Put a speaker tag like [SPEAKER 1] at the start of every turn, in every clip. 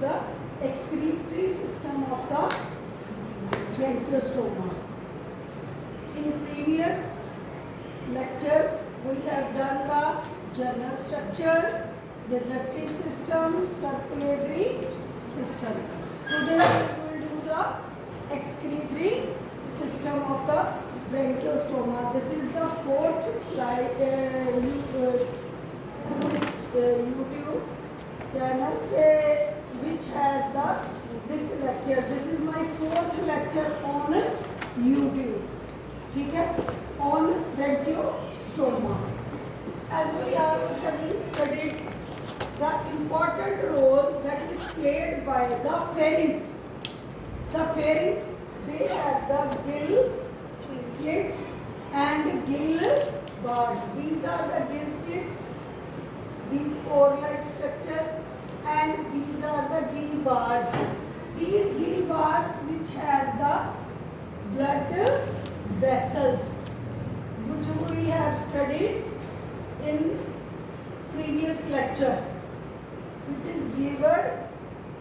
[SPEAKER 1] the excretory system of the bronchostoma. In previous lectures, we have done the general structures, digestive system, circulatory system. Today we will do the excretory system of the bronchostoma. This is the fourth slide YouTube channel which has this lecture. This is my fourth lecture on YouTube. ठीक है, on bronchostoma. As we have studied the important role that is played by the pharynx. The pharynx, they have the gill slits and gill bars. These are the gill slits, these pore-like structures, and these are the gill bars. These gill bars which has the blood vessels, which we have studied in previous lecture, which is delivered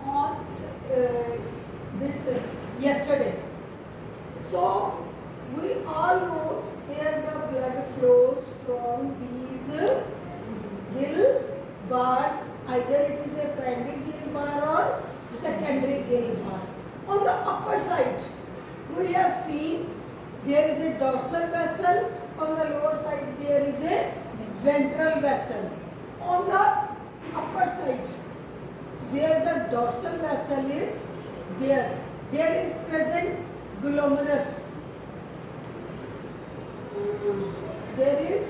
[SPEAKER 1] on yesterday. So we all know here the blood flows from these gill bars. Either it is a primary gill bar or secondary gill bar. On the upper side, we have seen there is a dorsal vessel. On the lower side, there is a ventral vessel. On the upper side, where the dorsal vessel is, there is present glomerulus. There is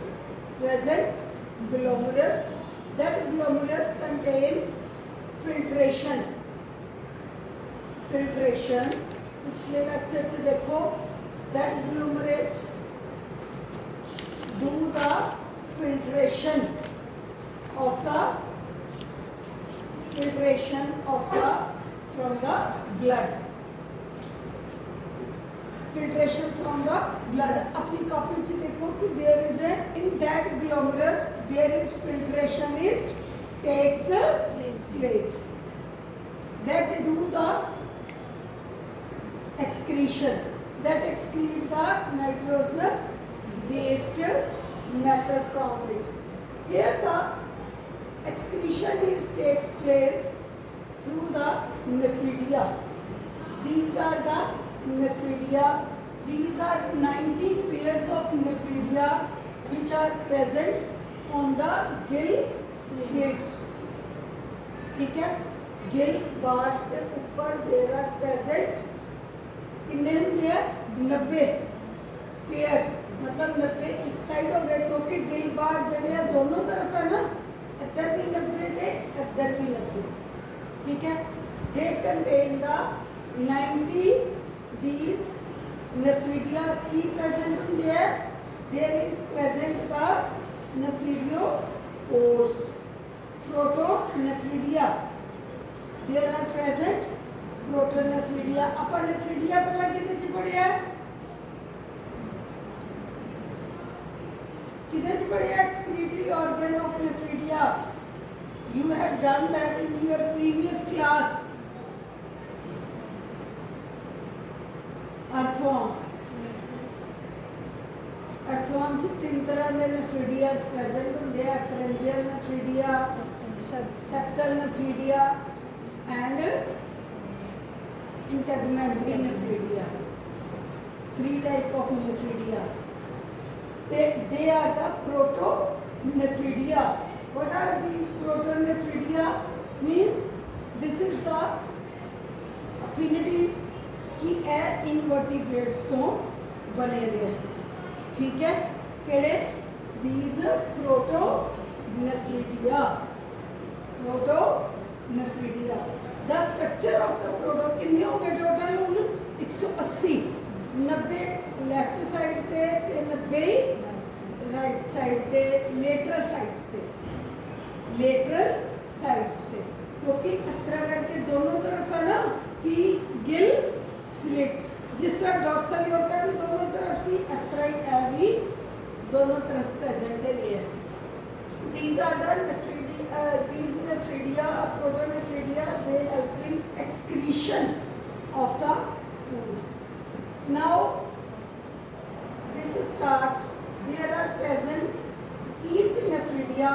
[SPEAKER 1] present glomerulus. That glomerulus contain filtration. पिछले lecture से देखो, that glomerulus do the filtration of the from the blood. Filtration from the blood. अपनी copy से देखो कि there is a in that glomerulus there is filtration takes place. That do the excretion, that excrete the nitrogenous waste matter from it. Here the excretion takes place through the nephridia. These are the nephridia. These are 90 pairs of nephridia which are present on the gill slits. ठीक है, gill bars के ऊपर there are present कितने होंगे 90 pair, मतलब 90 एक side हो गए, क्योंकि गिल बार जड़े दोनों तरफ है ना, इधर भी 90 थे, इधर भी 90. ठीक है, they contain the 90 these nephridia key present in there. There is present the nephrodiopores, protonephridia. There are present protonephridia. upper nephridia पहला किधर से पढ़े हैं? किधर से पढ़े हैं? excretory organ of nephridia. You have done that in your previous class. Earthworm च तीन तरह के nephridia present होंगे हैं: pharyngeal nephridia, septal nephridia and integumentary nephridia. 3 type of nephridia. They are the protonephridia. What are these protonephridia? Means this is the affinities कि ए invertebrates तो बने हुए हैं. ठीक है, केड़े? These protonephridia. The structure of the proto कितने हो गए टोटल? 180. 90 लेफ्ट साइड ते 90 राइट साइड ते लेटरल साइड्स पे, क्योंकि इस तरह करके दोनों तरफ है ना कि गिल स्लिट्स, जिस तरह डॉर्सल होता है दोनों तरफ से, इस तरह है भी दोनों तरफ प्रेजेंट है. These are the nephridia, protonephridia they help in excretion of the food. Now this starts, there are present each nephridia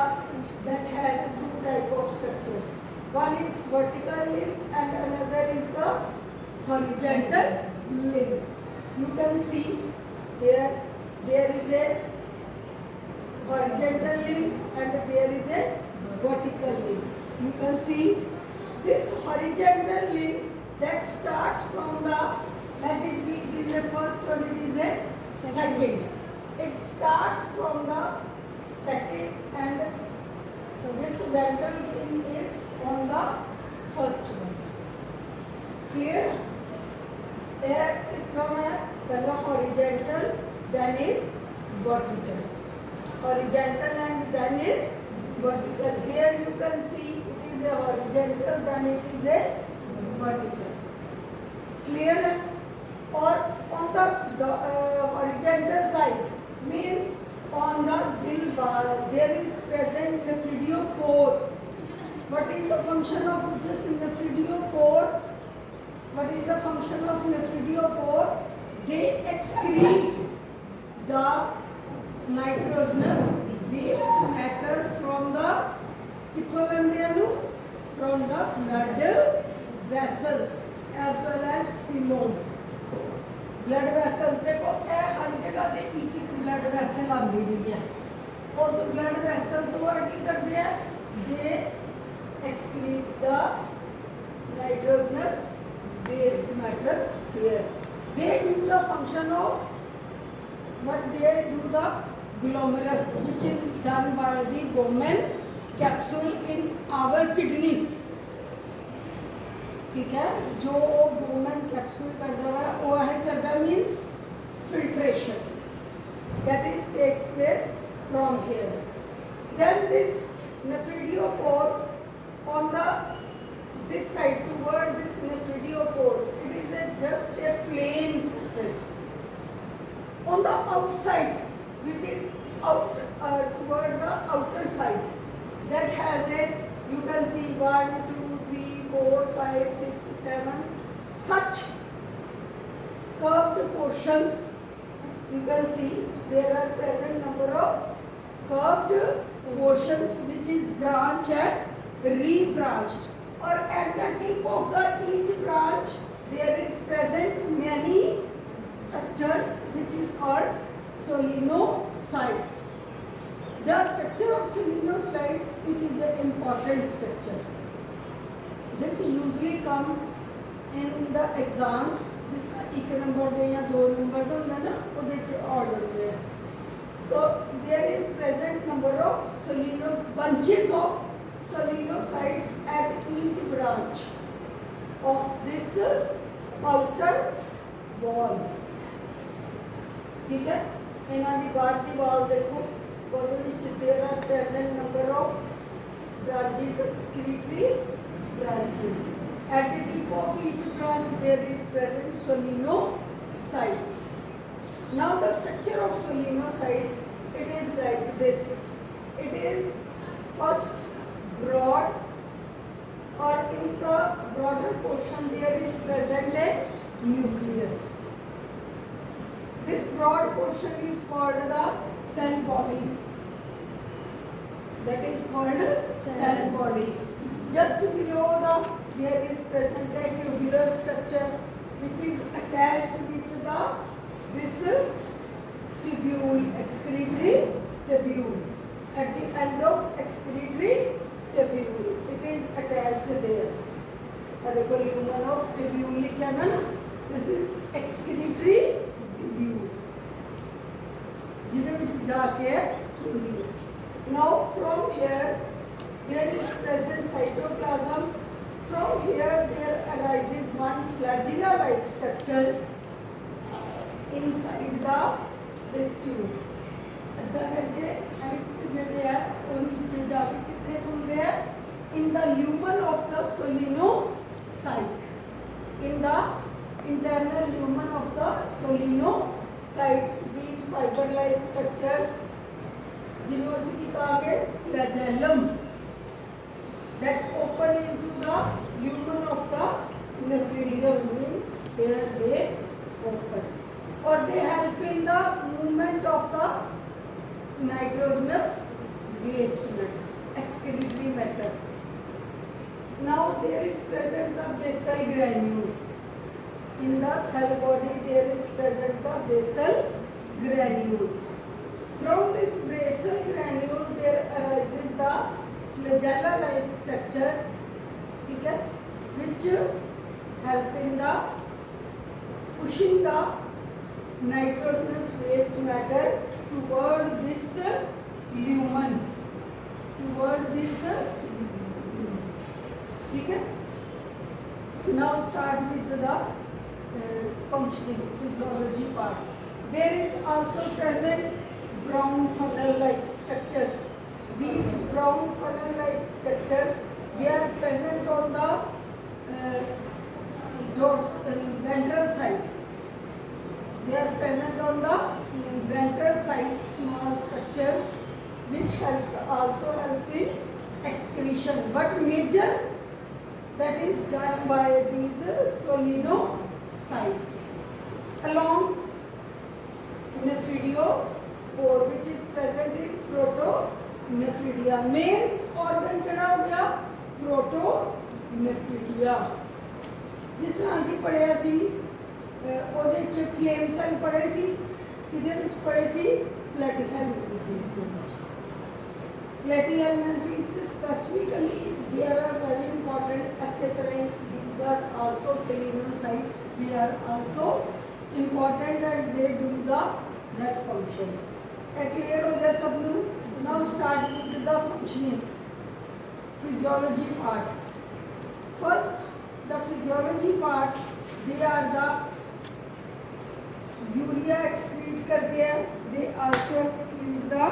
[SPEAKER 1] that has two type of structures. One is vertical limb and another is the horizontal limb. You can see here there is a horizontal limb and there is a vertical limb. You can see this horizontal limb that starts from the, let it be, it is a first one, it is a second. It starts from the second and this ventral fin is on the first one. Clear? There is from a horizontal, then is vertical. Horizontal and then is vertical. Here you can see it is a horizontal, then it is a vertical. Clear? Or on the horizontal side means on the gill bar there is present nephridiocore. What is the function of this nephridiocore? What is the function of nephridiocore? They excrete the nitrogenous waste matter from the from the blood vessels as well as coelom. Blood vessels, देखो ये हर जगह पे एक blood vessel आती हुई है. उस blood vessel तो वो क्या करते हैं? They excrete the nitrogenous waste matter here. They do the function of what they do the glomerulus, which is done by the Bowman capsule in our kidney. ठीक है, जो Bowman capsule करता है वो है करता means filtration that is takes place from here. Then this nephridiocore on the this side toward this nephridiocore, it is just a plain surface. On the outside, which is out toward the outer side, that has a, you can see 1, 2, 3, 4, 5, 6, 7 such curved portions. You can see there are present number of curved portions which is branch and rebranched. Or at the tip of the each branch there is present many structures which is called solenocytes. The structure of solenocyte, it is an important structure. This usually comes in the exams. जिस एक number दे या दो number दे होता है ना, वो देखे order में. So there is present number of bunches of solenocytes at each branch of this outer wall. ठीक है? इन्हां दी बाहर दी wall देखो, ਉਹਦੇ ਵਿੱਚ there are present number of branches, excretory branches. At the tip of each branch there is present solenocytes. Now the structure of solenocyte, it is like this. It is first broad, or in the broader portion there is present a nucleus. This broad portion is called the cell body. That is called cell body. Just below there is present a tubular structure which is attached with this tubule, excretory tubule. At the end of excretory tubule, it is attached there. देखो lumen of tubule लिखा ना, this is excretory tubule. जिधर विच जाके tubule. Now from here there is present cytoplasm. From here there arises one flagella-like structures inside this tube. अद्धा करके जिहड़े है वो नीचे जाके कित्थे घुमदे हैं? In the lumen of the solenocyte. In the internal lumen of the solenocytes, these fiber-like structures, जिन्हों से की कहा गया flagellum, that open into the lumen of the nephridium, means where they open, or they help in the movement of the nitrogenous waste matter, excretory matter. Now there is present the basal granule. In the cell body there is present the basal granules. From this basal granule there arises the flagella-like structure, okay, which help in the pushing the nitrogenous waste matter toward this lumen, toward this okay. Now start with the functioning physiology part. There is also present brown funnel-like structures. These brown funnel-like structures, they are present on the ventral side. They are present on the ventral side, small structures which also help in excretion. But major that is done by these solenocytes along nephridopore, which is present in protonephridia. Main organ ਕਿਹੜਾ ਹੋ ਗਿਆ protonephridia. ਜਿਸ ਤਰ੍ਹਾਂ ਅਸੀਂ ਪੜ੍ਹਿਆ ਸੀ ਉਹਦੇ ਚ flame cell ਪੜ੍ਹੇ ਸੀ, ਕਿਹਦੇ ਵਿੱਚ ਪੜ੍ਹੇ ਸੀ platyhelminthes ਦੇ ਵਿੱਚ. Platyhelminthes specifically they are very important acetylene. These are also selenocytes. They are also important and they do that function. Clear हो गया सब लोग? Now start with the functioning physiology part. First, the physiology part, they are the urea excrete करते हैं. They also excrete the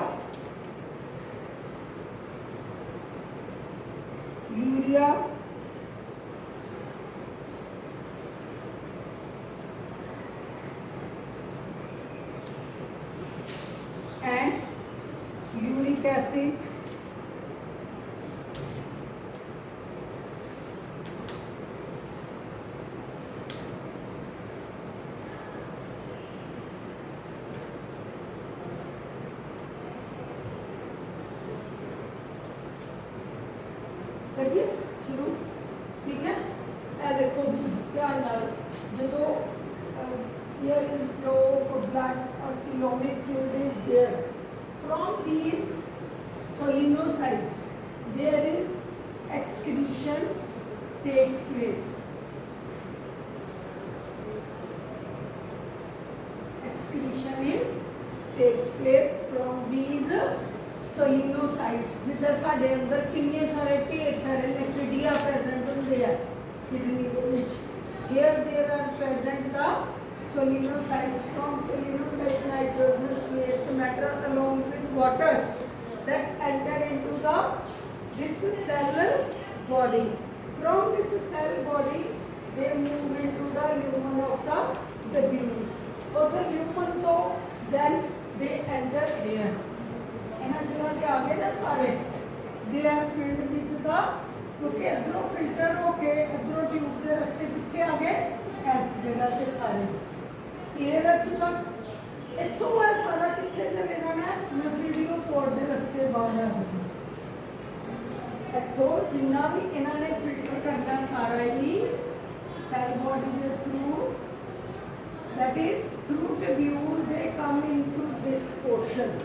[SPEAKER 1] urea and uric acid करिए शुरू. ठीक है, ए देखो ध्यान नाल जो there is flow of blood or coelomic fluid is there. From these solenocytes there is excretion takes place. Excretion takes place from these solenocytes. जिद्दां साडे अंदर किन्ने सारे ढेर सारे नेफ्रिडिया प्रेजेंट होंदे आ किडनी दे विच. Here there are present the solenocytes. From solenocyte nitrogenous waste matter along with water that enter into this cell body. From this cell body they move into the lumen of the tubule. Or the lumen to then they enter here. इन्हां जगह ते आ गए ना सारे. They are filled with the, क्योंकि इधरों filter होके इधरों tube के रास्ते कितने आ गए इस जगह से सारे. क्लियर है? तक इतों है सारा कितने चले जाना है नेफ्रिडियोपोर के रास्ते बाहर. इतों जिन्ना भी इन्होंने फिल्टर करना सारा ही सेल बॉडी के through, that is through tubule they come into this portion.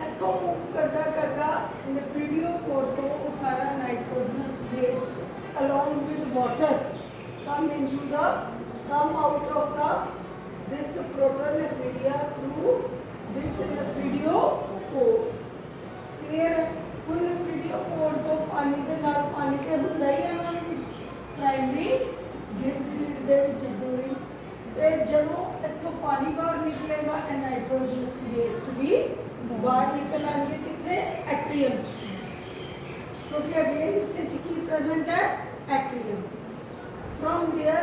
[SPEAKER 1] इतों मूव करता करता नेफ्रिडियोपोर तो वो सारा nitrogenous waste along with water come out of this protonephridia through this nephridiopore. Clear है? ਹੁਣ nephridiopore तो पानी के नाल पानी के ਹੁੰਦਾ ही है ना प्राइमरी गिल्स ਦੇ ਵਿੱਚ ਦੂਰੀ ਤੇ ਜਦੋਂ ਇੱਥੋਂ ਪਾਣੀ ਬਾਹਰ ਨਿਕਲੇਗਾ ਇਹ ਨਾਈਟ੍ਰੋਜਨਸ ਵੇਸਟ ਵੀ बाहर निकल आएंगे कितने एट्रियम, क्योंकि अगेन इससे की प्रेजेंट है atrium. From there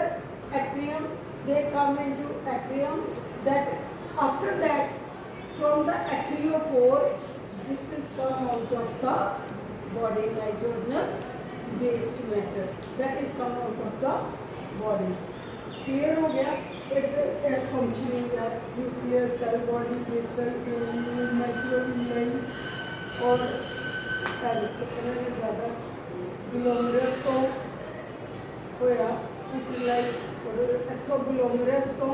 [SPEAKER 1] atrium they come into atrium. That after that from the atriopore this is come out of the body nitrogenous waste matter that is come out of the body. Clear हो गया? एक functioning है nuclear cell body basal microorganisms और पहले ज़्यादा glomerulus तो होया like और इथों glomerulus तो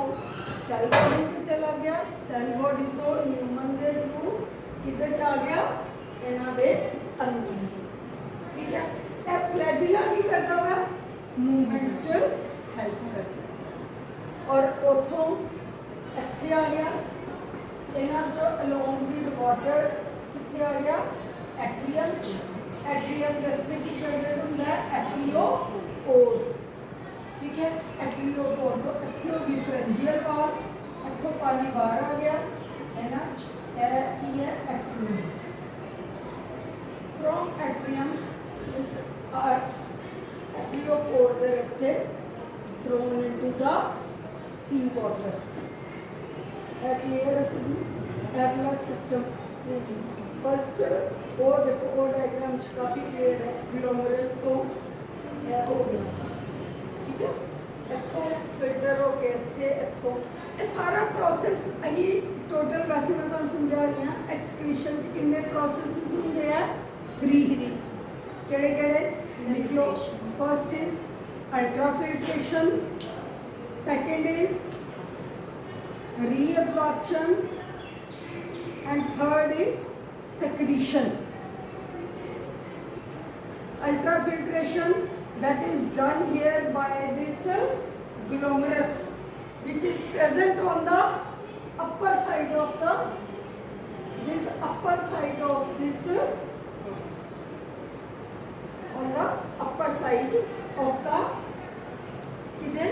[SPEAKER 1] cell body पे चला गया, cell body तो human के through किधर जा गया? इन्हां दे अंदर। ठीक है, ਇਹ ਫਲੈਜਿਲਾ ਕੀ ਕਰਦਾ ਵਾ ਮੂਵਮੈਂਟ ਚ ਹੈਲਪ ਕਰਦਾ ਔਰ ਉਥੋਂ ਇੱਥੇ ਆ ਗਿਆ ਇਹਨਾਂ ਚੋਂ ਅਲੋਂਗ ਵਿਦ ਵਾਟਰ ਕਿੱਥੇ ਆ ਗਿਆ ਐਟਰੀਅਮ ਚ ਐਟਰੀਅਮ ਦੇ ਇੱਥੇ ਕੀ ਪ੍ਰੈਜ਼ੈਂਟ ਹੁੰਦਾ ਹੈ ਐਪੀਓਪੋਡ। ਠੀਕ ਹੈ, ਐਪੀਓਪੋਡ ਤੋਂ ਇੱਥੇ ਹੋ ਗਈ ਫਰੰਜੀਅਲ ਪਾਰਟ ਇੱਥੋਂ ਪਾਣੀ ਬਾਹਰ ਆ ਗਿਆ ਇਹਨਾਂ ਚ ਇਹ ਕੀ ਹੈ ਐਟਰੀਅਮ from atrium is atriopore the rest thrown into the sea water. Clear as Abla system. First वो देखो वो डायग्राम काफ़ी क्लियर है glomerulus तो हो गया। ठीक है, इतों फिल्टर हो के इतों ये सारा प्रोसेस अही टोटल वैसे मैं तुहानू समझा रही हाँ एक्सक्रीशन च कितने प्रोसेस होंगे हैं 3 केड़े केड़े लिख लो। First is ultrafiltration, second is reabsorption and third is secretion. Ultrafiltration that is done here by this glomerulus which is present on the upper side of the on the upper side of the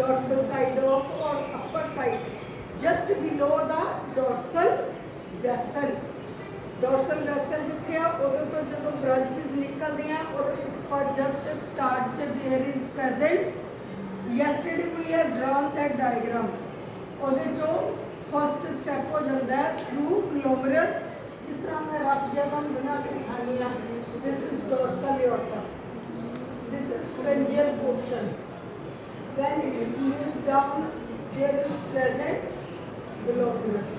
[SPEAKER 1] dorsal side of or upper side just below the dorsal vessel. Dorsal vessel जिथे आ उधर तो जो branches निकल रही हैं उधर पर just start there is present. Yesterday we have drawn that diagram. उधर जो first step हो जाता है through glomerulus जिस तरह मैं रफ जगह बना के दिखानी है। This is dorsal aorta. This is pharyngeal portion. When it is moved down, there is present glomerulus.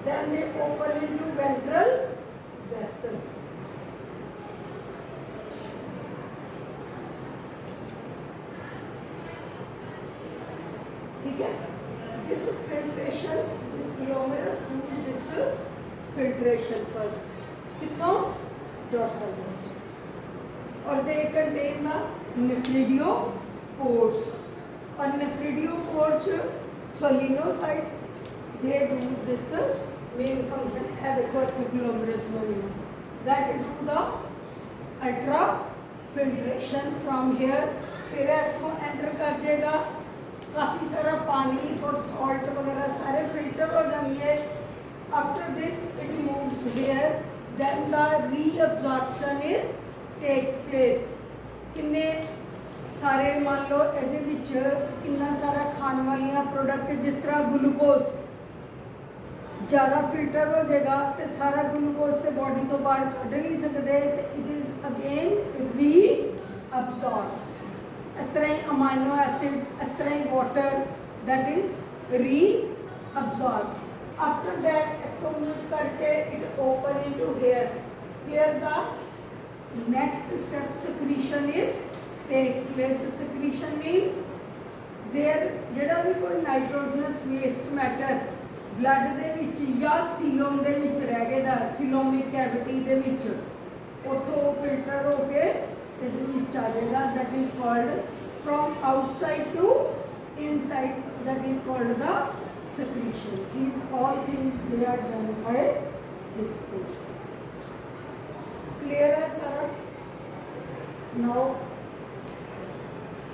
[SPEAKER 1] Then they open into ventral vessel. ठीक है, this filtration, this glomerulus do this filtration first. कितना dorsal vessel. और they contain the nephridopores. और nephridopores sphenocytes they do this main function है देखो glomerulus volume that do the ultra filtration from here. फिर इसको enter कर जाएगा काफ़ी सारा पानी और सॉल्ट वगैरह सारे फिल्टर हो जाएंगे। After this it moves here then the reabsorption is takes place. किन्ने सारे मान लो ਇਹਦੇ ਵਿੱਚ किन्ना सारा खाण वालियां प्रोडक्ट जिस तरह ग्लूकोज ज़्यादा फिल्टर हो जाएगा तो सारा ग्लूकोज तो बॉडी तो बाहर कढ़ नहीं सकते तो इट इज़ अगेन रीअब्जॉर्ब। इस तरह ही अमाइनो एसिड इस तरह ही water that is reabsorb. After that इसको मूव करके it open into here. Here the next step secretion is takes place. Secretion means there ਜਿਹੜਾ भी कोई नाइट्रोजनस वेस्ट मैटर ब्लड ਦੇ ਵਿੱਚ ਜਾਂ ਸੀਲੋਮ ਦੇ ਵਿੱਚ ਰਹਿ ਗਿਆ ਸੀਲੋਮਿਕ ਕੈਵਿਟੀ ਦੇ ਵਿੱਚ ਉੱਥੋਂ ਫਿਲਟਰ ਹੋ ਕੇ ਇਹਦੇ ਵਿੱਚ ਆ ਜਾਏਗਾ that is called from outside to inside that is called the secretion. These all things they are done by this process. Clear as sir? Now